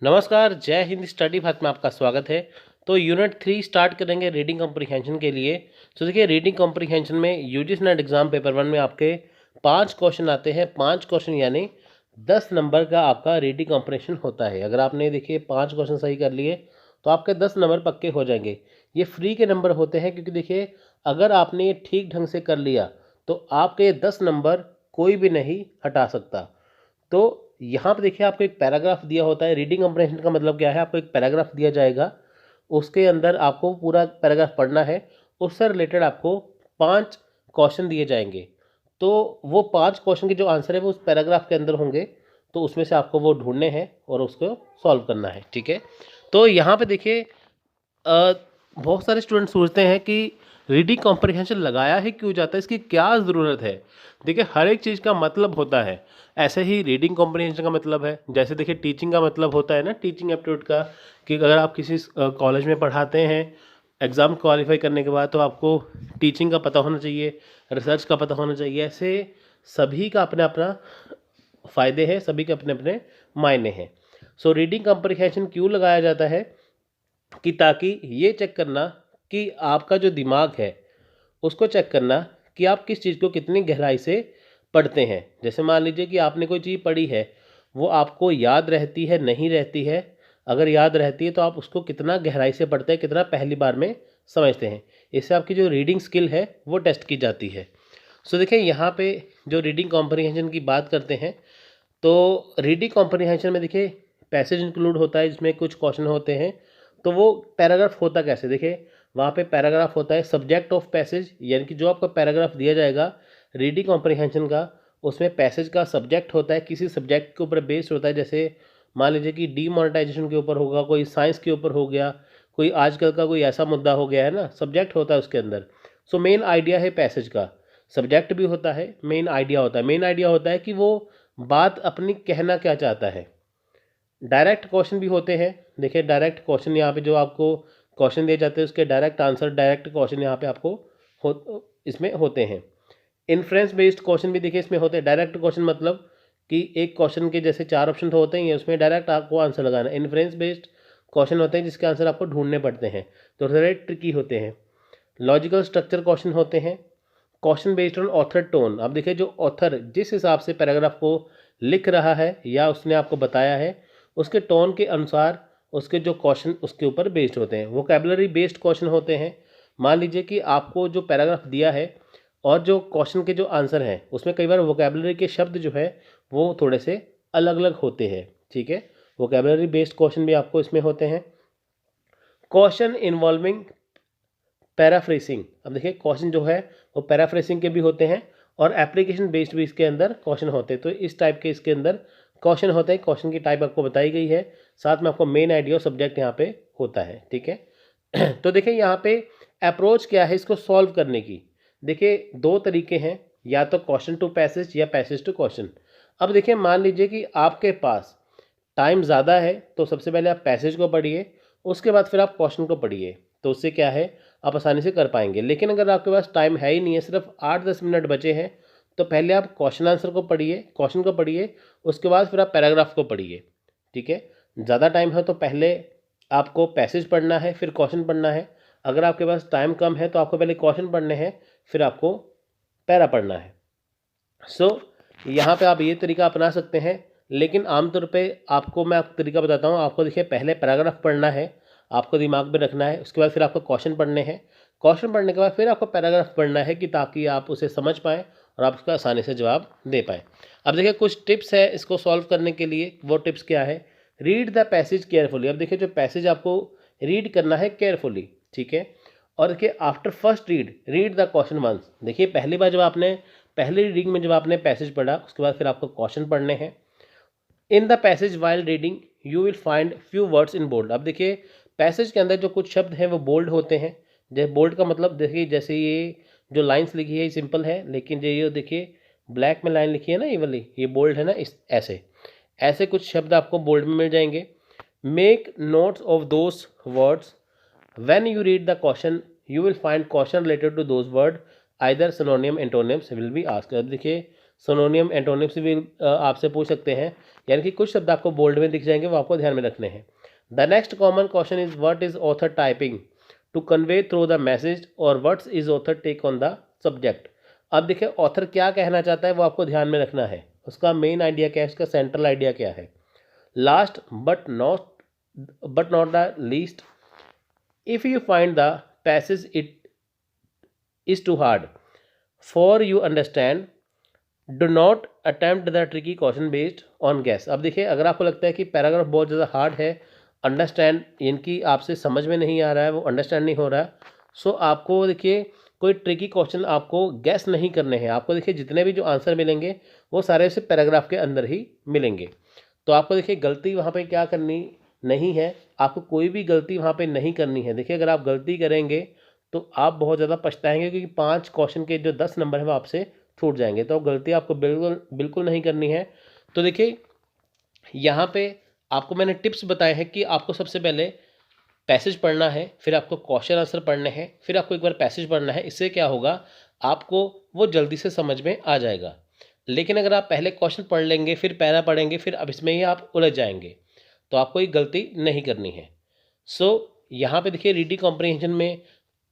नमस्कार, जय हिंद स्टडी भाग में आपका स्वागत है। तो यूनिट 3 स्टार्ट करेंगे रीडिंग कॉम्प्रिहेंशन के लिए। तो देखिए रीडिंग कॉम्प्रिहेंशन में यूजीसी नेट एग्जाम पेपर 1 में आपके 5 क्वेश्चन आते हैं। 5 क्वेश्चन यानी 10 नंबर का आपका रीडिंग कॉम्प्रिहेंशन होता है। अगर आपने देखिए 5 क्वेश्चन सही कर लिए तो आपके 10 नंबर पक्के हो जाएंगे। ये फ्री के नंबर होते हैं क्योंकि देखिए अगर आपने ये ठीक ढंग से कर लिया तो आपके ये 10 नंबर कोई भी नहीं हटा सकता। तो यहाँ पे देखिए आपको एक पैराग्राफ दिया होता है। रीडिंग कम्प्रहेंशन का मतलब क्या है, आपको एक पैराग्राफ दिया जाएगा, उसके अंदर आपको पूरा पैराग्राफ पढ़ना है। उससे रिलेटेड आपको 5 क्वेश्चन दिए जाएंगे। तो वो 5 क्वेश्चन के जो आंसर है वो उस पैराग्राफ के अंदर होंगे। तो उसमें से आपको वो ढूंढने हैं और उसको सॉल्व करना है। ठीक है, तो यहाँ पे देखिए बहुत सारे स्टूडेंट सोचते हैं कि रीडिंग कॉम्प्रिहेंशन लगाया ही क्यों जाता है, इसकी क्या ज़रूरत है। देखिए हर एक चीज़ का मतलब होता है। ऐसे ही रीडिंग कॉम्प्रिहेंशन का मतलब है, जैसे देखिए टीचिंग का मतलब होता है ना, टीचिंग एप्टीट्यूड का, कि अगर आप किसी कॉलेज में पढ़ाते हैं, एग्ज़ाम क्वालिफाई करने के बाद तो आपको टीचिंग का पता होना चाहिए, रिसर्च का पता होना चाहिए। ऐसे सभी का अपना अपना फ़ायदे हैं, सभी के अपने अपने मायने हैं। सो रीडिंग कॉम्प्रिहेंशन क्यों लगाया जाता है कि ताकि ये चेक करना कि आपका जो दिमाग है उसको चेक करना कि आप किस चीज़ को कितनी गहराई से पढ़ते हैं। जैसे मान लीजिए कि आपने कोई चीज़ पढ़ी है, वो आपको याद रहती है नहीं रहती है। अगर याद रहती है तो आप उसको कितना गहराई से पढ़ते हैं, कितना पहली बार में समझते हैं। इससे आपकी जो रीडिंग स्किल है वो टेस्ट की जाती है। सो देखिए यहाँ पे जो रीडिंग कॉम्प्रिहेंशन की बात करते हैं, तो रीडिंग कॉम्प्रिहेंशन में देखिए पैसेज इंक्लूड होता है जिसमें कुछ क्वेश्चन होते हैं। तो वो पैराग्राफ होता कैसे, देखिए वहाँ पे पैराग्राफ होता है सब्जेक्ट ऑफ पैसेज, यानी कि जो आपका पैराग्राफ दिया जाएगा रीडिंग कॉम्प्रिहेंशन का, उसमें पैसेज का सब्जेक्ट होता है, किसी सब्जेक्ट के ऊपर बेस्ड होता है। जैसे मान लीजिए कि डीमोनेटाइजेशन के ऊपर होगा, कोई साइंस के ऊपर हो गया, कोई आजकल का कोई ऐसा मुद्दा हो गया है ना, सब्जेक्ट होता है उसके अंदर। सो मेन आइडिया है पैसेज का, सब्जेक्ट भी होता है, मेन आइडिया होता है। मेन आइडिया होता है कि वो बात अपनी कहना क्या चाहता है। डायरेक्ट क्वेश्चन भी होते हैं। देखिए डायरेक्ट क्वेश्चन यहाँ पे जो आपको क्वेश्चन दिए जाते हैं उसके डायरेक्ट आंसर, डायरेक्ट क्वेश्चन यहाँ पे आपको इसमें होते हैं। इन्फ्रेंस बेस्ड क्वेश्चन भी देखिए इसमें होते हैं। डायरेक्ट क्वेश्चन मतलब कि एक क्वेश्चन के जैसे 4 ऑप्शन तो होते ही हैं, उसमें डायरेक्ट आपको आंसर लगाना है। इन्फ्रेंस बेस्ड क्वेश्चन होते हैं जिसके आंसर आपको ढूंढने पड़ते हैं, तो थोड़े ट्रिकी होते हैं। लॉजिकल स्ट्रक्चर क्वेश्चन होते हैं। Question based on author tone, अब देखिए जो ऑथर जिस हिसाब से पैराग्राफ को लिख रहा है या उसने आपको बताया है, उसके टोन के अनुसार उसके जो क्वेश्चन उसके ऊपर बेस्ड होते हैं। वोकेबलरी बेस्ड क्वेश्चन होते हैं। मान लीजिए कि आपको जो पैराग्राफ दिया है और जो क्वेश्चन के जो आंसर हैं उसमें कई बार वोकेबलरी के शब्द जो है वो थोड़े से अलग अलग होते हैं। ठीक है, वोकेबलरी बेस्ड क्वेश्चन भी आपको इसमें होते हैं। क्वेश्चन इन्वॉल्विंग पैराफ्रेसिंग, अब देखिए क्वेश्चन जो है वो पैराफ्रेसिंग के भी होते हैं और एप्लीकेशन बेस्ड भी इसके अंदर क्वेश्चन होते हैं। तो इस टाइप के इसके अंदर क्वेश्चन होते हैं। क्वेश्चन की टाइप आपको बताई गई है, साथ में आपको मेन आइडिया और सब्जेक्ट यहाँ पे होता है। ठीक है तो देखिए यहाँ पे अप्रोच क्या है इसको सॉल्व करने की। देखिए 2 तरीके हैं, या तो क्वेश्चन टू पैसेज या पैसेज टू क्वेश्चन। अब देखिए मान लीजिए कि आपके पास टाइम ज़्यादा है तो सबसे पहले आप पैसेज को पढ़िए, उसके बाद फिर आप क्वेश्चन को पढ़िए, तो उससे क्या है आप आसानी से कर पाएंगे। लेकिन अगर आपके पास टाइम है ही नहीं है, सिर्फ 8-10 मिनट बचे हैं, तो पहले आप क्वेश्चन आंसर को पढ़िए, क्वेश्चन को पढ़िए, उसके बाद फिर आप पैराग्राफ को पढ़िए। ठीक है, ज़्यादा टाइम है तो पहले आपको पैसेज पढ़ना है फिर क्वेश्चन पढ़ना है। अगर आपके पास टाइम कम है तो आपको पहले क्वेश्चन पढ़ने हैं फिर आपको पैरा पढ़ना है। सो यहाँ पे आप ये तरीका अपना सकते हैं। लेकिन आमतौर पे आपको मैं आपको तरीका बताता हूँ। आपको देखिए पहले पैराग्राफ पढ़ना है, आपको दिमाग में रखना है, उसके बाद फिर आपको क्वेश्चन पढ़ने हैं, क्वेश्चन पढ़ने के बाद फिर आपको पैराग्राफ पढ़ना है कि ताकि आप उसे समझ पाएँ और आप उसका आसानी से जवाब दे पाएँ। अब देखिए कुछ टिप्स है इसको सॉल्व करने के लिए। वो टिप्स क्या है, रीड द पैसेज केयरफुली। अब देखिए जो पैसेज आपको रीड करना है केयरफुली, ठीक है। और देखिए after first read the question once. देखिए पहली बार जब आपने पहली रीडिंग में जब आपने पैसेज पढ़ा उसके बाद फिर आपको क्वेश्चन पढ़ने हैं। In the passage while reading you will find few words in bold. अब देखिए पैसेज के अंदर जो कुछ शब्द हैं वो बोल्ड होते हैं। जैसे बोल्ड का मतलब देखिए जैसे ये जो लाइंस लिखी है ये सिंपल है, लेकिन जो ये देखिए ब्लैक में लाइन लिखी है ना ये वाली, ये बोल्ड है ना। इस ऐसे ऐसे कुछ शब्द आपको बोल्ड में मिल जाएंगे। Make notes of those words when you read the question you will find question related to those word either synonym antonyms will be asked. अब देखिए सिनोनियम एंटोनिम्स भी आपसे पूछ सकते हैं यानी कि कुछ शब्द आपको बोल्ड में दिख जाएंगे, वो आपको ध्यान में रखने हैं। The next common question is what is author typing to convey through the message, और what's is author take on the subject. अब देखिए ऑथर क्या कहना चाहता है वो आपको ध्यान में रखना है, उसका मेन आइडिया क्या है, उसका सेंट्रल आइडिया क्या है। Last but not the least, if you find the passage it is too hard for you understand, do not attempt the tricky question based on guess. अब देखिए अगर आपको लगता है कि पैराग्राफ बहुत ज़्यादा हार्ड है, अंडरस्टैंड यानी कि आपसे समझ में नहीं आ रहा है, वो अंडरस्टैंड नहीं हो रहा है, सो आपको देखिए कोई ट्रिकी क्वेश्चन आपको गैस नहीं करने हैं। आपको देखिए जितने भी जो आंसर मिलेंगे वो सारे उसे पैराग्राफ के अंदर ही मिलेंगे। तो आपको देखिए गलती वहाँ पे क्या करनी नहीं है, आपको कोई भी गलती वहाँ पे नहीं करनी है। देखिए अगर आप गलती करेंगे तो आप बहुत ज़्यादा पछताएंगे, क्योंकि 5 क्वेश्चन के जो 10 नंबर है वो आपसे छूट जाएंगे। तो गलती आपको बिल्कुल बिल्कुल नहीं करनी है। तो देखिए यहाँ पे आपको मैंने टिप्स बताए हैं कि आपको सबसे पहले पैसेज पढ़ना है, फिर आपको क्वेश्चन आंसर पढ़ने हैं, फिर आपको एक बार पैसेज पढ़ना है। इससे क्या होगा, आपको वो जल्दी से समझ में आ जाएगा। लेकिन अगर आप पहले क्वेश्चन पढ़ लेंगे फिर पैरा पढ़ेंगे, फिर अब इसमें ही आप उलझ जाएंगे, तो आपको ये गलती नहीं करनी है। सो यहाँ पे देखिए रीडिंग कॉम्प्रिहेंशन में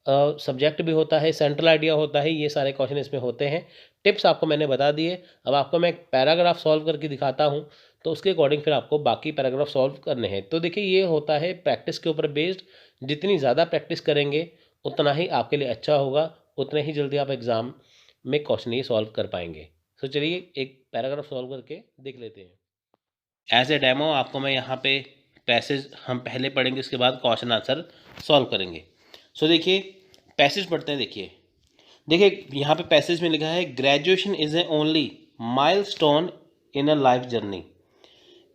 सब्जेक्ट भी होता है, सेंट्रल आइडिया होता है, ये सारे क्वेश्चन इसमें होते हैं। टिप्स आपको मैंने बता दिए। अब आपको मैं एक पैराग्राफ सॉल्व करके दिखाता हूँ, तो उसके अकॉर्डिंग फिर आपको बाकी पैराग्राफ सॉल्व करने हैं। तो देखिए ये होता है प्रैक्टिस के ऊपर बेस्ड। जितनी ज़्यादा प्रैक्टिस करेंगे उतना ही आपके लिए अच्छा होगा, उतने ही जल्दी आप एग्ज़ाम में क्वेश्चन ये सॉल्व कर पाएंगे। तो चलिए एक पैराग्राफ सॉल्व करके देख लेते हैं। एज ए डेमो आपको मैं यहाँ पे पैसेज हम पहले पढ़ेंगे, उसके बाद क्वेश्चन आंसर सॉल्व करेंगे। सो देखिए पैसेज पढ़ते हैं। देखिए यहाँ पे पैसेज में लिखा है, graduation is a only milestone in a life journey,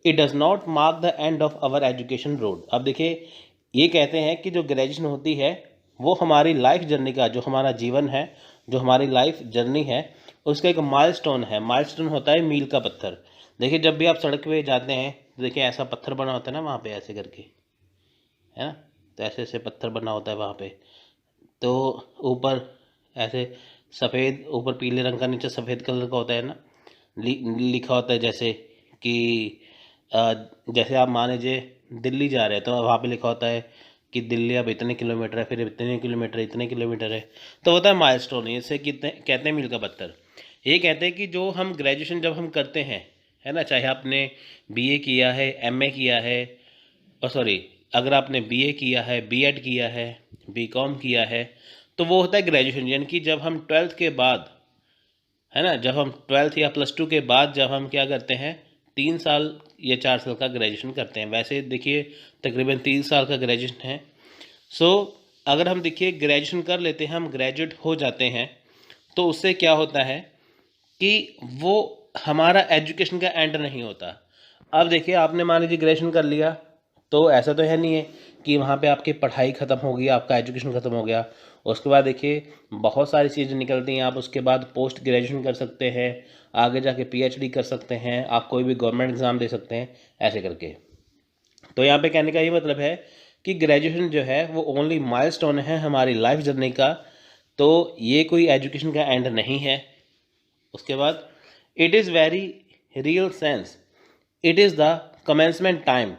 it does not mark the end of our education road. अब देखिए ये कहते हैं कि जो ग्रेजुएशन होती है वो हमारी लाइफ जर्नी का, जो हमारा जीवन है, जो हमारी लाइफ जर्नी है, उसका एक माइलस्टोन है। माइलस्टोन होता है मील का पत्थर। देखिए जब भी आप सड़क पे जाते हैं तो देखिए ऐसा पत्थर बना होता है ना वहाँ पे, ऐसे करके, है ना, तो ऐसे ऐसे पत्थर बना होता है वहाँ पे। तो ऊपर ऐसे सफ़ेद, ऊपर पीले रंग का, नीचे सफ़ेद कलर का होता है ना, लिखा होता है जैसे कि जैसे आप मान लीजिए दिल्ली जा रहे हैं तो वहाँ पे लिखा होता है कि दिल्ली अब इतने किलोमीटर है, फिर इतने किलोमीटर है, तो होता है माइलस्टोन। इससे कितने कहते हैं मील का पत्थर। ये कहते हैं कि जो हम ग्रेजुएशन जब हम करते हैं, है ना, चाहे आपने बीए किया है, एमए किया है, और सॉरी अगर आपने बीए किया है, बीएड किया है, बीकॉम किया है, तो वो होता है ग्रेजुएशन। यानी कि जब हम 12th के बाद, है ना, जब हम 12th या +2 के बाद जब हम क्या करते हैं, 3 साल या 4 साल का ग्रेजुएशन करते हैं। वैसे देखिए तकरीबन 3 साल का ग्रेजुएशन है। सो अगर हम देखिए ग्रेजुएशन कर लेते हैं, हम ग्रेजुएट हो जाते हैं, तो उससे क्या होता है कि वो हमारा एजुकेशन का एंड नहीं होता। अब देखिए आपने मान लीजिए ग्रेजुएशन कर लिया, तो ऐसा तो है नहीं है कि वहाँ पे आपकी पढ़ाई ख़त्म हो गई, आपका एजुकेशन ख़त्म हो गया। उसके बाद देखिए बहुत सारी चीज़ें निकलती हैं। आप उसके बाद पोस्ट ग्रेजुएशन कर सकते हैं, आगे जाके पीएचडी कर सकते हैं, आप कोई भी गवर्नमेंट एग्ज़ाम दे सकते हैं, ऐसे करके। तो यहाँ पे कहने का ये मतलब है कि ग्रेजुएशन जो है वो ओनली माइलस्टोन है हमारी लाइफ जर्नी का, तो ये कोई एजुकेशन का एंड नहीं है। उसके बाद it is very real sense, it is the commencement time,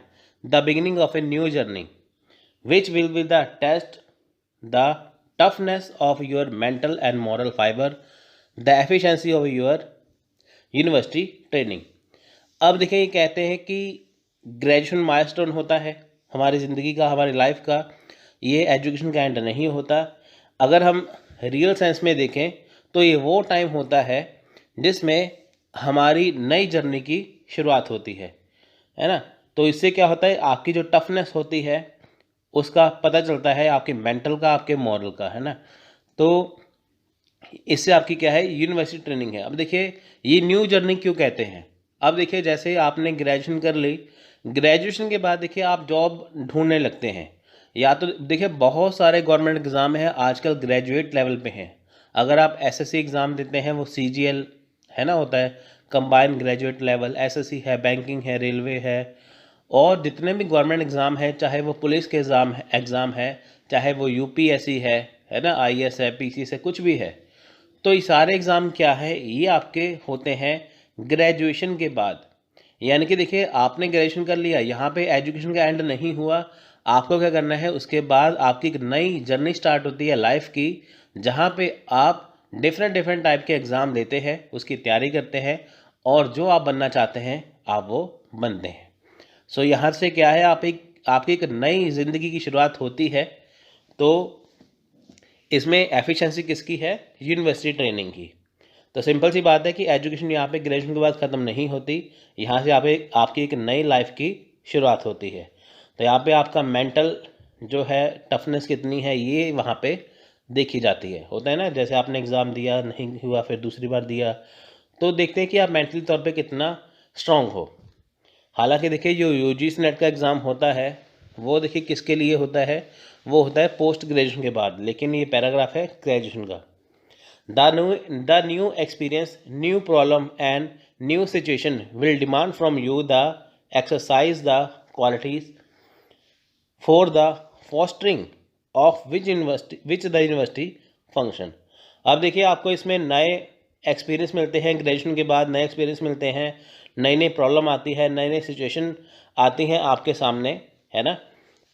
the beginning of a new journey, which will be the test the toughness of your mental and moral fiber, the efficiency of your university training। अब देखिए ये कहते हैं कि graduation milestone होता है हमारी ज़िंदगी का, हमारी लाइफ का, ये एजुकेशन का एंड नहीं होता। अगर हम रियल सेंस में देखें तो ये वो टाइम होता है जिसमें हमारी नई जर्नी की शुरुआत होती है ना। तो इससे क्या होता है, आपकी जो टफनेस होती है उसका पता चलता है, आपके मेंटल का, आपके मॉरल का, है ना। तो इससे आपकी क्या है, यूनिवर्सिटी ट्रेनिंग है। अब देखिए ये न्यू जर्नी क्यों कहते हैं। अब देखिए जैसे आपने ग्रेजुएशन कर ली, ग्रेजुएशन के बाद देखिए आप जॉब ढूंढने लगते हैं, या तो देखिए बहुत सारे गवर्नमेंट एग्ज़ाम हैं आजकल ग्रेजुएट लेवल पे हैं। अगर आप एसएससी एग्ज़ाम देते हैं, वो सीजीएल है ना, होता है कंबाइंड ग्रेजुएट लेवल, एसएससी है, बैंकिंग है, रेलवे है, और जितने भी गवर्नमेंट एग्ज़ाम है, चाहे वो पुलिस के एग्ज़ाम है, चाहे वो यूपीएससी है ना, आईएएस है, पीसी से कुछ भी है, तो ये सारे एग्ज़ाम क्या है, ये आपके होते हैं ग्रेजुएशन के बाद। यानी कि देखिए आपने ग्रेजुएशन कर लिया, यहाँ पे एजुकेशन का एंड नहीं हुआ, आपको क्या करना है, उसके बाद आपकी एक नई जर्नी स्टार्ट होती है लाइफ की, जहाँ पे आप डिफरेंट डिफरेंट टाइप के एग्ज़ाम देते हैं, उसकी तैयारी करते हैं और जो आप बनना चाहते हैं आप वो बनते हैं। सो यहाँ से क्या है, आपकी एक नई ज़िंदगी की शुरुआत होती है। तो इसमें एफिशिएंसी किसकी है, यूनिवर्सिटी ट्रेनिंग की। तो सिंपल सी बात है कि एजुकेशन यहाँ पे ग्रेजुएशन के बाद ख़त्म नहीं होती, यहाँ से आपकी एक नई लाइफ की शुरुआत होती है। तो यहाँ पे आपका मेंटल जो है टफनेस कितनी है ये वहाँ पे देखी जाती है। होता है ना, जैसे आपने एग्ज़ाम दिया नहीं हुआ, फिर दूसरी बार दिया, तो देखते हैं कि आप मेंटली तौर पे कितना स्ट्रांग हो। हालांकि देखिए जो यूजीसी नेट का एग्ज़ाम होता है वो देखिए किसके लिए होता है, वो होता है पोस्ट ग्रेजुएशन के बाद, लेकिन ये पैराग्राफ है ग्रेजुएशन का। The new experience, new problem and new situation will demand from you the exercise the qualities for the fostering of which the university function. अब देखिए आपको इसमें नए एक्सपीरियंस मिलते हैं, ग्रेजुएशन के बाद नए एक्सपीरियंस मिलते हैं, नई नई प्रॉब्लम आती है, नई नई सिचुएशन आती हैं आपके सामने, है ना।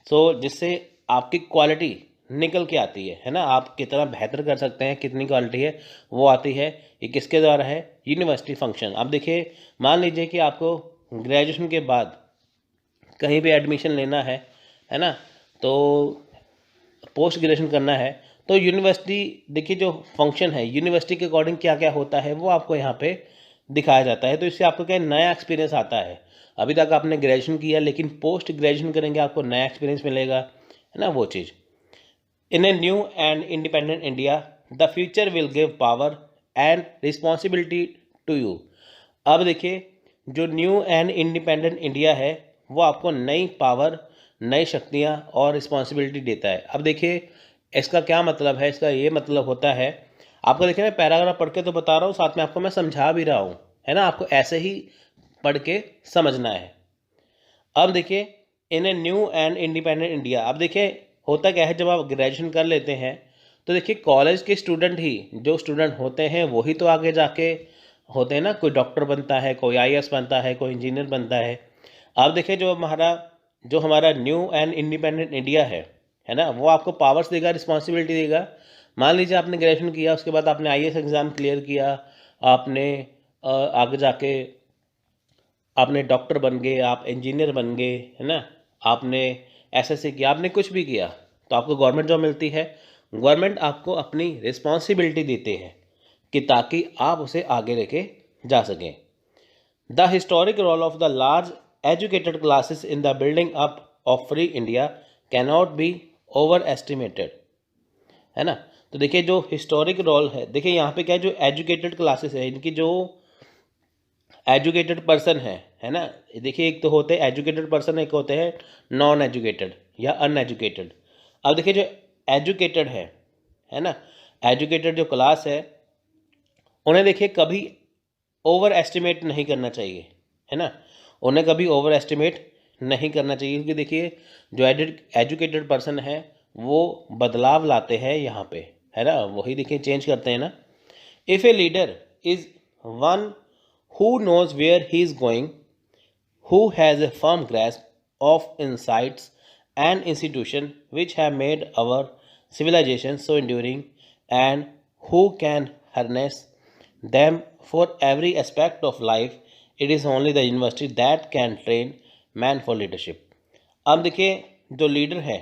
सो जिससे आपकी क्वालिटी निकल के आती है ना, आप कितना बेहतर कर सकते हैं, कितनी क्वालिटी है वो आती है। ये किसके द्वारा है, यूनिवर्सिटी फंक्शन। अब देखिए मान लीजिए कि आपको ग्रेजुएशन के बाद कहीं पे एडमिशन लेना है ना, तो पोस्ट ग्रेजुएशन करना है, तो यूनिवर्सिटी देखिए जो फंक्शन है यूनिवर्सिटी के अकॉर्डिंग क्या क्या होता है वो आपको यहाँ पे दिखाया जाता है। तो इससे आपको क्या नया एक्सपीरियंस आता है। अभी तक आपने ग्रेजुएशन किया, लेकिन पोस्ट ग्रेजुएशन करेंगे आपको नया एक्सपीरियंस मिलेगा, है ना, वो चीज़। In a new and independent India the future will give power and responsibility to you. अब देखिए जो न्यू एंड इंडिपेंडेंट इंडिया है वो आपको नई पावर, नई शक्तियाँ और रिस्पॉन्सिबिलिटी देता है। अब देखिए इसका क्या मतलब है, इसका ये मतलब होता है, आपको देखिए मैं पैराग्राफ पढ़ के तो बता रहा हूँ, साथ में आपको मैं समझा भी रहा हूँ, है ना, आपको ऐसे ही पढ़ के समझना है। अब देखिए in a new and independent India, अब देखिए होता क्या है, जब आप ग्रेजुएशन कर लेते हैं तो देखिए कॉलेज के स्टूडेंट ही, जो स्टूडेंट होते हैं वही तो आगे जाके होते हैं ना, कोई डॉक्टर बनता है, कोई आईएएस बनता है, कोई इंजीनियर बनता है। अब देखिए जो हमारा न्यू एंड इंडिपेंडेंट इंडिया है ना, वो आपको पावर्स देगा, रिस्पॉन्सिबिलिटी देगा। मान लीजिए आपने ग्रेजुएशन किया, उसके बाद आपने आईएएस एग्ज़ाम क्लियर किया, आपने आगे जाके आपने डॉक्टर बन गए, आप इंजीनियर बन गए, है ना, आपने एसएससी किया, आपने कुछ भी किया, तो आपको गवर्नमेंट जॉब मिलती है। गवर्नमेंट आपको अपनी रिस्पॉन्सिबिलिटी देते हैं कि ताकि आप उसे आगे लेके जा सकें। The historic role of the large educated classes in the building up of free India cannot be overestimated, है ना। तो देखिए जो हिस्टोरिक रोल है, देखिए यहाँ पे क्या है, जो एजुकेटेड क्लासेस है, इनकी जो एजुकेटेड पर्सन है ना, देखिए एक तो होते हैं एजुकेटेड पर्सन, एक होते हैं नॉन एजुकेटेड या अनएजुकेटेड। अब देखिए जो एजुकेटेड है ना, एजुकेटेड जो क्लास है, उन्हें देखिए कभी ओवर एस्टिमेट नहीं करना चाहिए, है ना, उन्हें कभी ओवर एस्टिमेट नहीं करना चाहिए, क्योंकि देखिए जो एजुकेटेड पर्सन है वो बदलाव लाते हैं यहाँ पे, है ना, वही देखिए चेंज करते हैं ना। If a leader is one who knows where he is going, who has a firm grasp of insights and institutions which have made our civilization so enduring, and who can harness them for every aspect of life, it is only the university that can train man for leadership. अब देखिए जो leader है,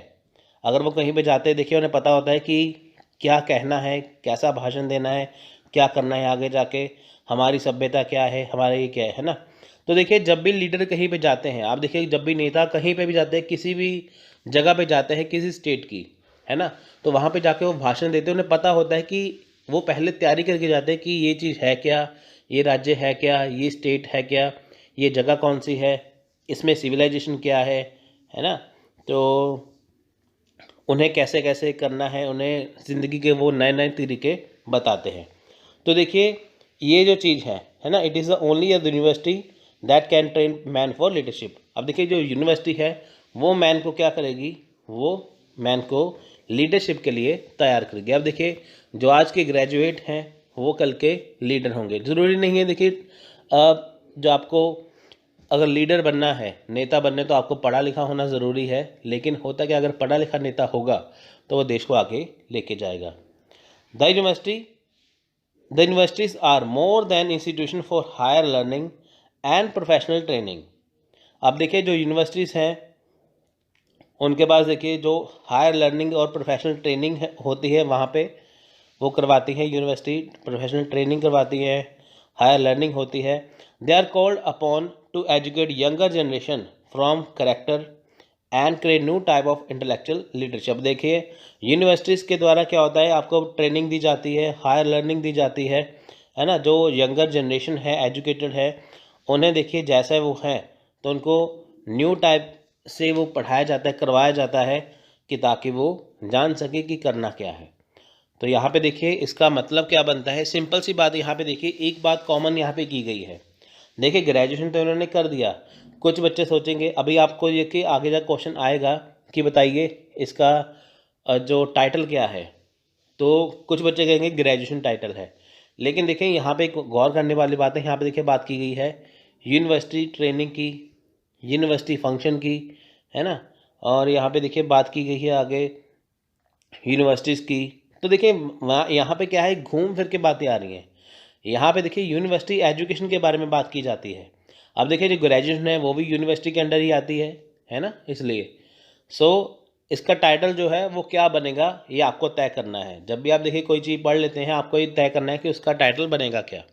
अगर वो कहीं पे जाते हैं, देखिए उन्हें पता होता है कि क्या कहना है, कैसा भाषण देना है, क्या करना है आगे जाके, हमारी सभ्यता क्या है, हमारा ये क्या है ना। तो देखिए जब भी लीडर कहीं पे जाते हैं, आप देखिए जब भी नेता कहीं पे भी जाते हैं, किसी भी जगह पे जाते हैं किसी स्टेट की, है ना, तो वहाँ पे जाके वो भाषण देते हैं, उन्हें पता होता है कि वो पहले तैयारी करके जाते हैं कि ये चीज़ है क्या, ये राज्य है क्या, ये स्टेट है क्या, ये जगह कौन सी है, इसमें सिविलाइजेशन क्या है ना। तो उन्हें कैसे कैसे करना है, उन्हें ज़िंदगी के वो नए नए तरीके बताते हैं। तो देखिए ये जो चीज़ है ना, it is the only university that can train man for leadership. अब देखिए जो यूनिवर्सिटी है वो मैन को क्या करेगी, वो मैन को लीडरशिप के लिए तैयार करेगी। अब देखिए जो आज के ग्रेजुएट हैं वो कल के लीडर होंगे, ज़रूरी नहीं है। देखिए जो आपको अगर लीडर बनना है, नेता बनने, तो आपको पढ़ा लिखा होना ज़रूरी है, लेकिन होता क्या, अगर पढ़ा लिखा नेता होगा तो वो देश को आगे लेके जाएगा। The universities are more than institution for higher learning and professional training. अब देखिए जो यूनिवर्सिटीज़ हैं उनके पास देखिए जो हायर लर्निंग और प्रोफेशनल ट्रेनिंग होती है वहाँ पे वो करवाती है यूनिवर्सिटी, प्रोफेशनल ट्रेनिंग करवाती है, हायर लर्निंग होती है। They are called upon to educate younger generation from character and create new type of intellectual leadership. देखिए यूनिवर्सिटीज़ के द्वारा क्या होता है, आपको ट्रेनिंग दी जाती है, हायर लर्निंग दी जाती है ना। जो यंगर जनरेशन है, एजुकेटेड है, उन्हें देखिए जैसे वो हैं तो उनको न्यू टाइप से वो पढ़ाया जाता है, करवाया जाता है कि ताकि वो जान सके कि करना क्या है। तो यहाँ पे देखिए इसका मतलब क्या बनता है, सिंपल सी बात। यहाँ पे देखिए एक बात कॉमन यहाँ पे की गई है। देखिए ग्रेजुएशन तो इन्होंने कर दिया, कुछ बच्चे सोचेंगे, अभी आपको ये कि आगे जा क्वेश्चन आएगा कि बताइए इसका जो टाइटल क्या है, तो कुछ बच्चे कहेंगे ग्रेजुएशन टाइटल है। लेकिन देखिए यहाँ पे गौर करने वाली बात है, यहाँ पे देखिए बात की गई है यूनिवर्सिटी ट्रेनिंग की, यूनिवर्सिटी फंक्शन की, है ना। और यहाँ पे देखिए बात की गई है आगे यूनिवर्सिटीज़ की। तो देखिए यहाँ पे क्या है, घूम फिर के बातें आ रही हैं। यहाँ पे देखिए यूनिवर्सिटी एजुकेशन के बारे में बात की जाती है। अब देखिए जो ग्रेजुएशन है वो भी यूनिवर्सिटी के अंडर ही आती है ना। इसलिए इसका टाइटल जो है वो क्या बनेगा ये आपको तय करना है। जब भी आप देखिए कोई चीज़ पढ़ लेते हैं आपको ये तय करना है कि उसका टाइटल बनेगा क्या।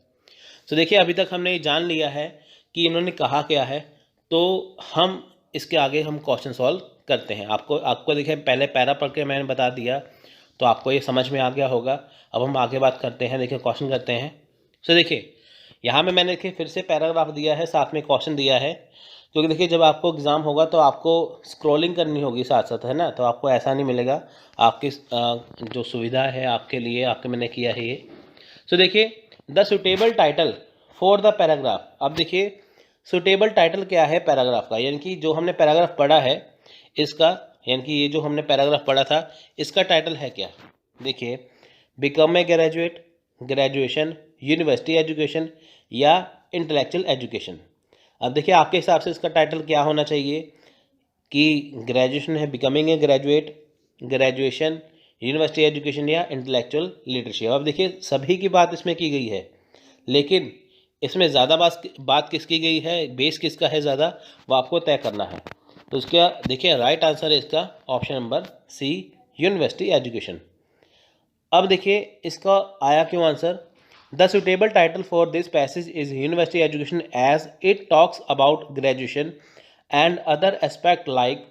देखिए अभी तक हमने ये जान लिया है कि इन्होंने कहा क्या है, तो हम इसके आगे हम क्वेश्चन सॉल्व करते हैं। आपको देखिए पहले पैरा पढ़ के मैंने बता दिया तो आपको ये समझ में आ गया होगा। अब हम आगे बात करते हैं, देखिए क्वेश्चन करते हैं। देखिए यहाँ में मैंने देखिए फिर से पैराग्राफ दिया है, साथ में क्वेश्चन दिया है, क्योंकि देखिए जब आपको एग्ज़ाम होगा तो आपको स्क्रॉलिंग करनी होगी साथ साथ, है ना। तो आपको ऐसा नहीं मिलेगा, आपकी जो सुविधा है आपके लिए, आपके मैंने किया है ये। देखिए the suitable title for the paragraph. अब देखिए सुटेबल टाइटल क्या है पैराग्राफ का, यानी कि जो हमने पैराग्राफ पढ़ा है इसका, यानी कि ये जो हमने पैराग्राफ पढ़ा था इसका टाइटल है क्या। देखिए become a graduate, graduation, university education या इंटेलेक्चुअल एजुकेशन। अब देखिए आपके हिसाब से इसका टाइटल क्या होना चाहिए कि ग्रेजुएशन है, becoming a graduate, graduation, university education या इंटेलेक्चुअल लीडरशिप। अब देखिए सभी की बात इसमें की गई है, लेकिन इसमें ज़्यादा बात किसकी गई है, बेस किसका है ज़्यादा, वो आपको तय करना है। तो इसका देखिए राइट आंसर है इसका option number C, university education. अब देखिए इसका आया क्यों answer. The suitable title for this passage is university education as it talks about graduation and other aspect like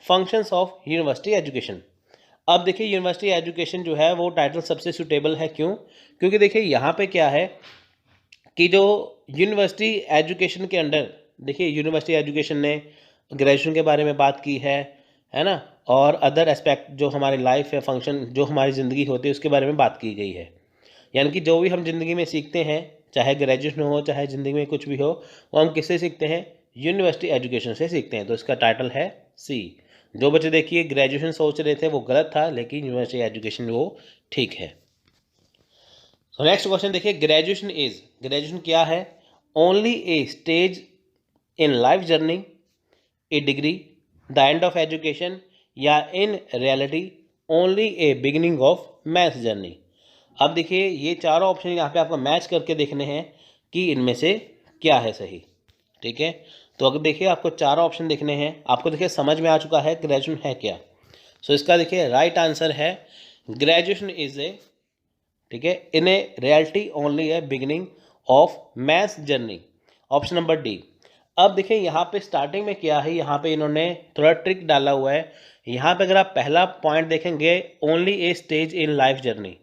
functions of university education. अब देखिए यूनिवर्सिटी एजुकेशन जो है वो टाइटल सबसे सुटेबल है, क्यों, क्योंकि देखिए यहाँ पे क्या है कि जो यूनिवर्सिटी एजुकेशन के अंडर, देखिए यूनिवर्सिटी एजुकेशन ने ग्रेजुएशन के बारे में बात की है ना, और अदर एस्पेक्ट जो हमारी लाइफ है, फंक्शन जो हमारी ज़िंदगी होती है उसके बारे में बात की गई है। यानी कि जो भी हम ज़िंदगी में सीखते हैं, चाहे ग्रेजुएशन हो चाहे ज़िंदगी में कुछ भी हो, वो हम किससे सीखते हैं, यूनिवर्सिटी एजुकेशन से सीखते हैं। तो इसका टाइटल है सी। जो बच्चे देखिए ग्रेजुएशन सोच रहे थे वो गलत था, लेकिन यूनिवर्सिटी एजुकेशन वो ठीक है। नेक्स्ट क्वेश्चन देखिए, ग्रेजुएशन क्या है, only a stage in life journey, a degree, the end of education या in reality only a beginning of maths journey. अब देखिए ये चारों ऑप्शन यहाँ पे आपको मैच करके देखने हैं कि इनमें से क्या है सही, ठीक है। तो अगर देखिए आपको चारों ऑप्शन देखने हैं, आपको देखिए समझ में आ चुका है ग्रेजुएशन है क्या। इसका देखिए राइट आंसर है ग्रेजुएशन इज ए, ठीक है, in a reality only a beginning of maths journey, option number D. अब देखिए यहाँ पे स्टार्टिंग में क्या है, यहाँ पे इन्होंने थोड़ा ट्रिक डाला हुआ है। यहाँ पे अगर आप पहला पॉइंट देखेंगे only a stage in life journey,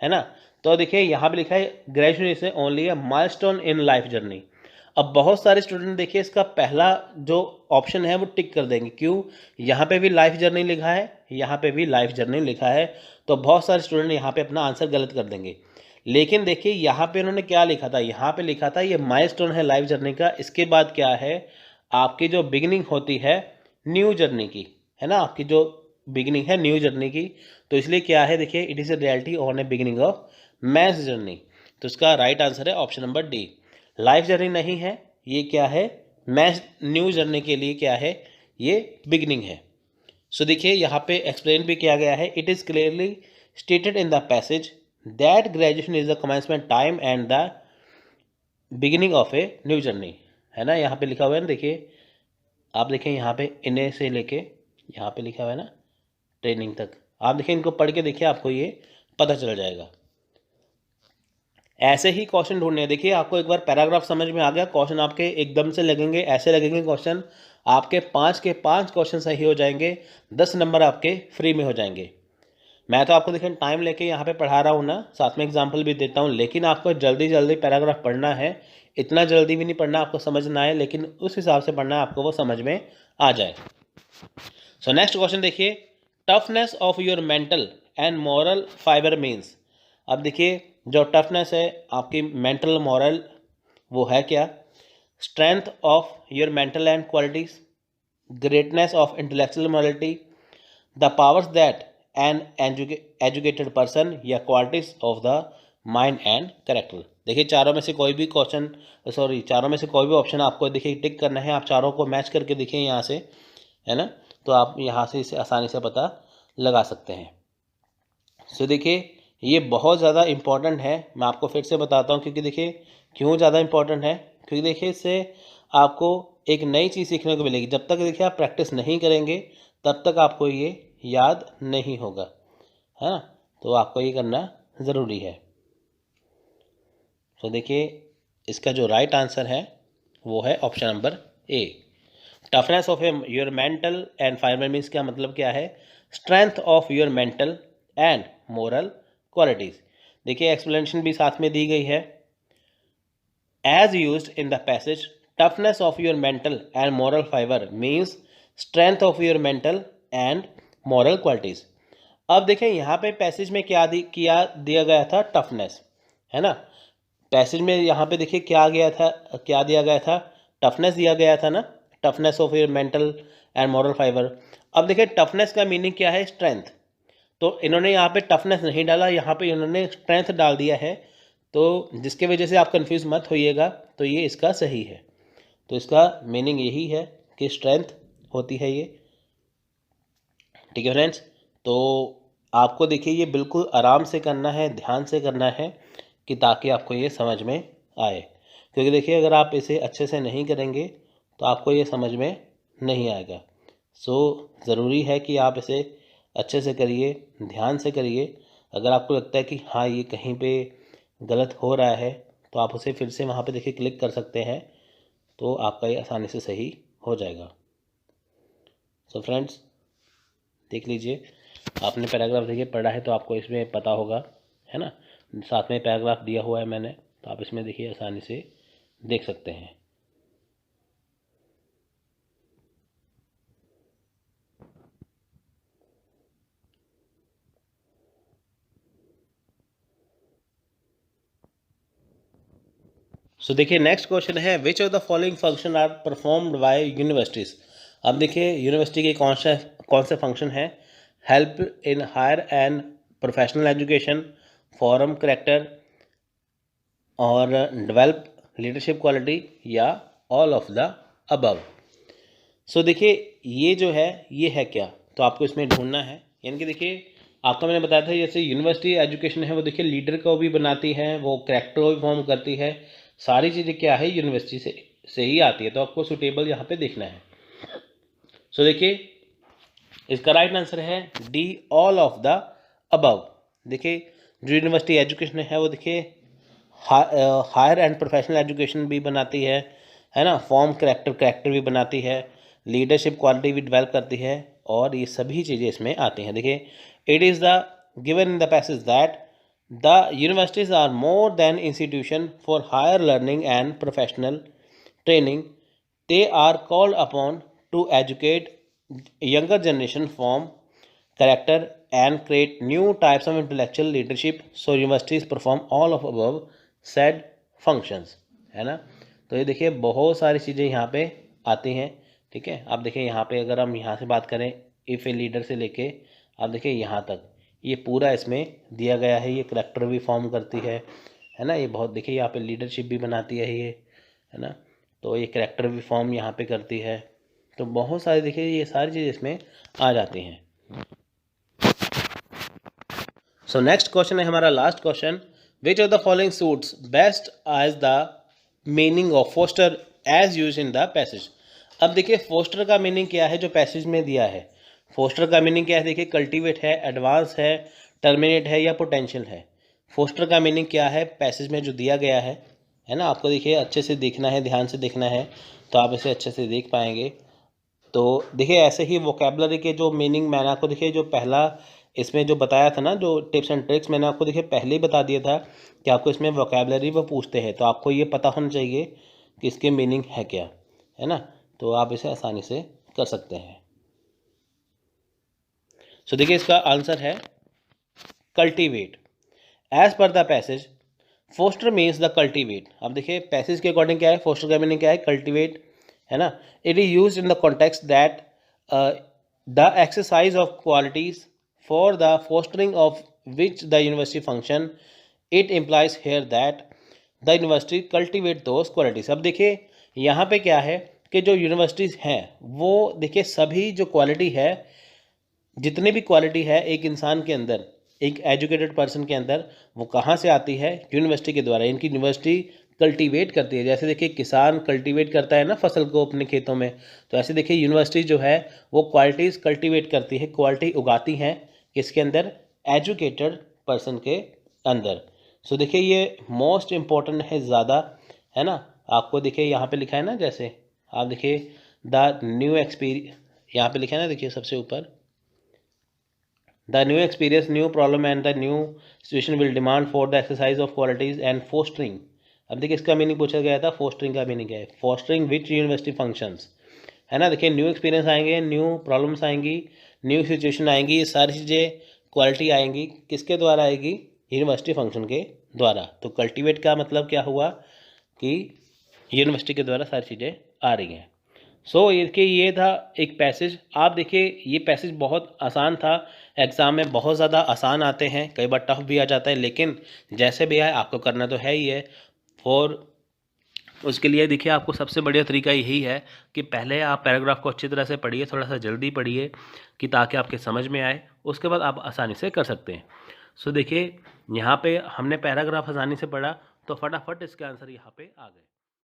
है ना, तो देखिए यहाँ पे लिखा है graduation is only A milestone in life journey. अब बहुत सारे स्टूडेंट देखिए इसका पहला जो ऑप्शन है वो टिक कर देंगे, क्यों, यहाँ पे भी लाइफ जर्नी लिखा है, यहाँ पे भी लाइफ जर्नी लिखा है, तो बहुत सारे स्टूडेंट यहाँ पे अपना आंसर गलत कर देंगे। लेकिन देखिए यहाँ पे इन्होंने क्या लिखा था, यहाँ पे लिखा था ये माइलस्टोन है लाइफ जर्नी का, इसके बाद क्या है आपकी जो बिगिनिंग होती है न्यू जर्नी की, है ना, आपकी जो बिगिनिंग है न्यू जर्नी की। तो इसलिए क्या है देखिए it is a reality on A beginning of maths journey. तो इसका राइट आंसर है option number D, life journey नहीं है, ये क्या है न्यू जर्नी के लिए क्या है, ये बिगिनिंग है। सो देखिए यहाँ पे एक्सप्लेन भी किया गया है, it is clearly stated in the passage that graduation is the commencement time and the beginning of a new journey, है ना। यहाँ पे लिखा हुआ है ना, देखिए आप देखें यहाँ पे इन्हें से लेके यहाँ पे लिखा हुआ है ना ट्रेनिंग तक, आप देखिए इनको पढ़ के देखिए, आपको ये पता चल जाएगा। ऐसे ही क्वेश्चन ढूंढने हैं। देखिए आपको एक बार पैराग्राफ समझ में आ गया, क्वेश्चन आपके एकदम से लगेंगे, ऐसे लगेंगे क्वेश्चन आपके 5 के 5 क्वेश्चन सही हो जाएंगे, 10 नंबर आपके फ्री में हो जाएंगे। मैं तो आपको देखिए टाइम लेके यहाँ पे पढ़ा रहा हूँ ना, साथ में एग्जांपल भी देता हूँ, लेकिन आपको जल्दी जल्दी पैराग्राफ पढ़ना है। इतना जल्दी भी नहीं पढ़ना, आपको समझना है, लेकिन उस हिसाब से पढ़ना है आपको वो समझ में आ जाए। सो नेक्स्ट क्वेश्चन देखिए, toughness of your mental and moral fibre means. अब देखिए जो टफनेस है आपकी मेंटल मॉरल, वो है क्या, strength of your mental and qualities, greatness of intellectual morality, the powers that an educated person, या qualities of the mind and character. देखिए चारों में से कोई भी क्वेश्चन, चारों में से कोई भी ऑप्शन आपको देखिए टिक करना है। आप चारों को मैच करके देखिए यहाँ से, है ना, तो आप यहाँ से इसे आसानी से पता लगा सकते हैं। सो देखिए ये बहुत ज़्यादा इम्पॉर्टेंट है, मैं आपको फिर से बताता हूँ, क्योंकि देखिए क्यों ज़्यादा इम्पॉर्टेंट है, क्योंकि देखिए इससे आपको एक नई चीज़ सीखने को मिलेगी। जब तक देखिए आप प्रैक्टिस नहीं करेंगे तब तक आपको ये याद नहीं होगा, है ना, तो आपको ये करना ज़रूरी है। तो देखिए इसका जो राइट आंसर है वो है option number A. Toughness of your mental and fiber means क्या मतलब क्या है, strength of your mental and moral qualities. देखिए एक्सप्लेनेशन भी साथ में दी गई है, as used in the passage toughness of your mental and moral fiber means strength of your mental and moral qualities. अब देखें यहाँ पे पैसेज में क्या दिया गया था, टफनेस, है ना। पैसेज में यहाँ पे देखिए क्या दिया गया था, टफनेस दिया गया था ना, toughness of your mental and moral fibre. अब देखिए टफनेस का मीनिंग क्या है, स्ट्रेंथ, तो इन्होंने यहाँ पे टफनेस नहीं डाला, यहाँ पे इन्होंने स्ट्रेंथ डाल दिया है, तो जिसके वजह से आप कंफ्यूज मत होइएगा, तो ये इसका सही है। तो इसका मीनिंग यही है कि स्ट्रेंथ होती है ये, ठीक है फ्रेंड्स। तो आपको देखिए ये बिल्कुल आराम से करना है, ध्यान से करना है, कि ताकि आपको ये समझ में आए, क्योंकि देखिए अगर आप इसे अच्छे से नहीं करेंगे तो आपको ये समझ में नहीं आएगा। सो ज़रूरी है कि आप इसे अच्छे से करिए, ध्यान से करिए। अगर आपको लगता है कि हाँ ये कहीं पे गलत हो रहा है, तो आप उसे फिर से वहाँ पे देखिए क्लिक कर सकते हैं, तो आपका ये आसानी से सही हो जाएगा। सो फ्रेंड्स देख लीजिए, आपने पैराग्राफ देखिए पढ़ा है तो आपको इसमें पता होगा, है ना, साथ में पैराग्राफ दिया हुआ है मैंने, तो आप इसमें देखिए आसानी से देख सकते हैं। सो देखिए नेक्स्ट क्वेश्चन है, which of the following function are performed by universities. अब देखिए यूनिवर्सिटी के कौन से फंक्शन हैं, help in higher and professional education, form character, और डेवलप लीडरशिप क्वालिटी, या all of the above. So देखिए ये जो है ये है क्या, तो आपको इसमें ढूंढना है। यानी कि देखिए आपको मैंने बताया था जैसे यूनिवर्सिटी एजुकेशन है वो देखिए लीडर को भी बनाती है, वो करेक्टर को भी फॉर्म करती है, सारी चीज़ें क्या है यूनिवर्सिटी से ही आती है, तो आपको सुटेबल यहाँ पे देखना है। सो देखिए इसका राइट आंसर है D, all of the above. देखिए जो यूनिवर्सिटी एजुकेशन है वो देखिए हायर एंड प्रोफेशनल एजुकेशन भी बनाती है ना, फॉर्म करेक्टर भी बनाती है, लीडरशिप क्वालिटी भी डेवलप करती है, और ये सभी चीज़ें इसमें आती हैं। देखिए it is the given in the passage that the universities are more than institution for higher learning and professional training, they are called upon to educate younger generation, form character and create new types of intellectual leadership. So universities perform all of above said functions, है ना। तो ये देखिए बहुत सारी चीज़ें यहाँ पे आती हैं, ठीक है। आप देखिए यहाँ पे अगर हम यहाँ से बात करें इफ़ ए लीडर से लेके आप देखिए यहाँ तक ये पूरा इसमें दिया गया है, ये करेक्टर भी फॉर्म करती है ना, ये बहुत देखिए यहाँ पे लीडरशिप भी बनाती है ये, है ना, तो ये करैक्टर भी फॉर्म यहाँ पे करती है। तो बहुत सारे देखिए ये सारी चीज़ इसमें आ जाती हैं। सो नेक्स्ट क्वेश्चन है हमारा last question, which of the following suits best as the meaning of foster as use in the passage. अब देखिए फोस्टर का मीनिंग क्या है जो पैसेज में दिया है। फोस्टर का मीनिंग क्या है, देखिए कल्टीवेट है, एडवांस है, टर्मिनेट है या पोटेंशियल है। फोस्टर का मीनिंग क्या है पैसेज में जो दिया गया है ना। आपको देखिए अच्छे से देखना है, ध्यान से देखना है, तो आप इसे अच्छे से देख पाएंगे। तो देखिए ऐसे ही वोकेबलरी के जो मीनिंग मैंने आपको देखिए जो पहला इसमें जो बताया था ना, जो टिप्स एंड ट्रिक्स मैंने आपको देखिए पहले ही बता दिया था कि आपको इसमें वोकेबलरी वो पूछते हैं, तो आपको ये पता होना चाहिए कि इसके मीनिंग है क्या, है ना। तो आप इसे आसानी से कर सकते हैं। सो देखिए इसका आंसर है cultivate. As per the passage foster means the cultivate. अब देखिए पैसेज के अकॉर्डिंग क्या है, फोस्टर का मीनिंग क्या है, कल्टीवेट, है ना। It is use in the context that the exercise of qualities for the fostering of which the university function. It implies here that the university cultivate those qualities. अब देखिए यहाँ पे क्या है कि जो यूनिवर्सिटीज़ हैं वो देखिए सभी जो क्वालिटी है, जितनी भी क्वालिटी है एक इंसान के अंदर, एक एजुकेटेड पर्सन के अंदर, वो कहाँ से आती है, यूनिवर्सिटी के द्वारा। इनकी यूनिवर्सिटी कल्टीवेट करती है। जैसे देखिए किसान कल्टीवेट करता है ना फसल को अपने खेतों में, तो ऐसे देखिए यूनिवर्सिटी जो है वो क्वालिटीज़ कल्टीवेट करती है, क्वालिटी उगाती हैं किसके अंदर, एजुकेटेड पर्सन के अंदर। सो देखिए ये मोस्ट इम्पॉर्टेंट है ज़्यादा, है ना। आपको देखिए यहाँ पे लिखा है ना, जैसे आप देखिए द न्यू एक्सपीरियंस, यहाँ पे लिखा है ना, देखिए सबसे ऊपर, the new experience, new problem and the new situation will demand for the exercise of qualities and fostering. अब देखिए इसका मीनिंग पूछा गया था, फोस्टरिंग का मीनिंग है फोस्टरिंग विच यूनिवर्सिटी फंक्शंस, है ना। देखिए न्यू एक्सपीरियंस आएंगे, न्यू प्रॉब्लम्स आएंगी, न्यू सिचुएशन आएंगी, ये सारी चीज़ें क्वालिटी आएंगी किसके द्वारा आएगी, यूनिवर्सिटी फंक्शन के द्वारा। तो कल्टीवेट का मतलब क्या हुआ कि यूनिवर्सिटी के द्वारा सारी चीज़ें आ रही हैं। सो ये था एक पैसेज। आप देखिए ये पैसेज बहुत आसान था, एग्ज़ाम में बहुत ज़्यादा आसान आते हैं, कई बार टफ भी आ जाता है, लेकिन जैसे भी आए आपको करना तो है ही है। और उसके लिए देखिए आपको सबसे बढ़िया तरीका यही है कि पहले आप पैराग्राफ को अच्छी तरह से पढ़िए, थोड़ा सा जल्दी पढ़िए कि ताकि आपके समझ में आए, उसके बाद आप आसानी से कर सकते हैं। सो देखिए यहाँ पे हमने पैराग्राफ आसानी से पढ़ा, तो फटाफट इसके आंसर यहाँ पे आ गए।